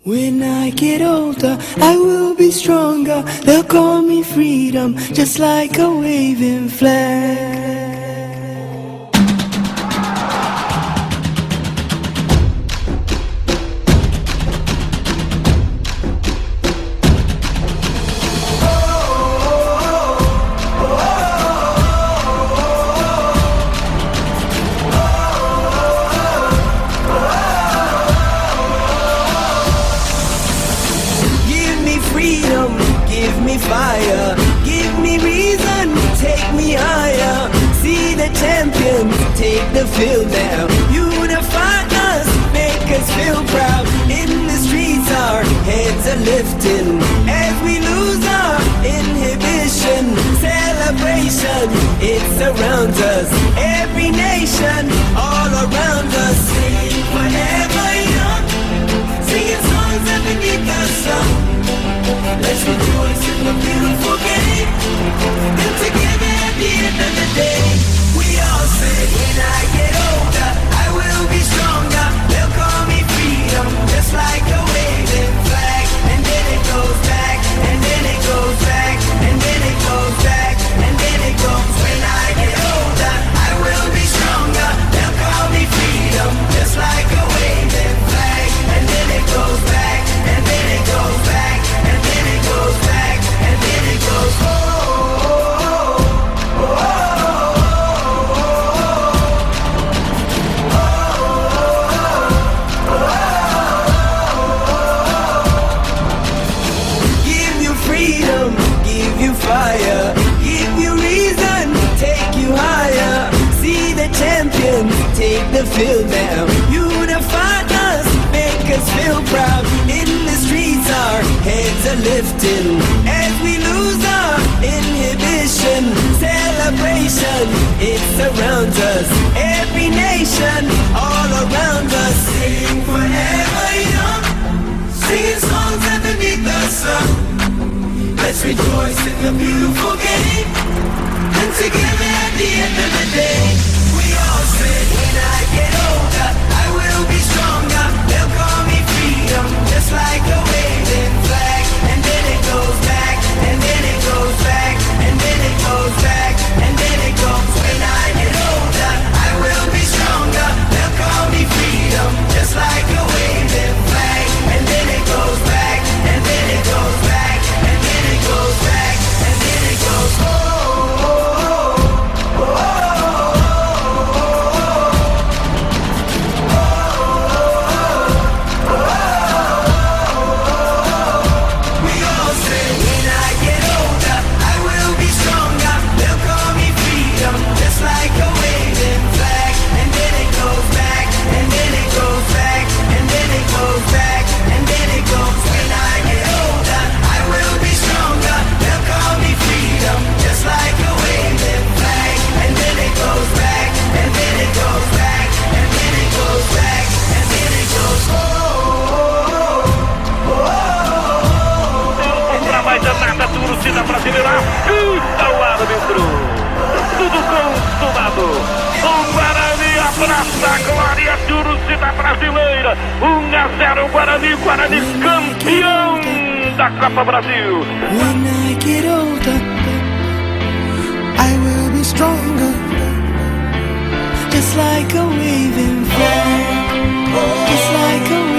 When I get older, I will be stronger. They'll call me freedom, just like a waving flag. Freedom, give me fire, give me reason, take me higher. See the champions, take the field now. Unify us, make us feel proud. In the streets our heads are lifting as we lose our inhibition. Celebration, it surrounds us. Every nation, all around us. Sing forever young, singing songs underneath the sun. Let's rejoice in the beautiful game, and together at the end of the day, we all say, when I get older, I will be stronger. They'll call me freedom, just like a waving flag. And then it goes back, and then it goes back, and then it goes back, and then it goes. When I get older, I will be stronger. They'll call me freedom, just like a waving flag. And then it goes back, and then it goes back, and then it goes back, and then it goes. Oh, oh, oh, give you freedom, give you fire, give you reason, take you higher. See the champions, take the field now. Unify us, make us feel proud. In the streets our heads are lifting as we lose our inhibition. Celebration, it surrounds us. Every nation, all around us. Sing forever young, singing songs underneath the sun. Let's rejoice in the beautiful game, and together at the end of the day, we all say, when I get older, I will be stronger. They'll call me freedom, just like a waving flag. And then it goes back, and then it goes back, and then it goes back, and then it goes. When I get older, I will be stronger. They'll call me freedom, just like a waving flag. And then it goes back, and then it goes back, and then it goes back, and then it goes. Oh, oh, oh, we all say, when I get older, I will be stronger. They'll call me freedom, just like a waving flag. And then it goes back, and then it goes back, and then it goes back, and then it goes. When I get older, I will be stronger. They'll call me freedom, just like a waving flag. And then it goes back, and then it goes back, and then it goes back, and then it goes. Oh, oh, oh, Contra mais danada, torcida brasileira, chuta o árbitro, tudo consumado, Guarani abraça a glória, torcida brasileira, 1-0 Guarani, Guarani campeão da Copa Brasil. when I get older, I will be stronger, just like a waving flag, just like a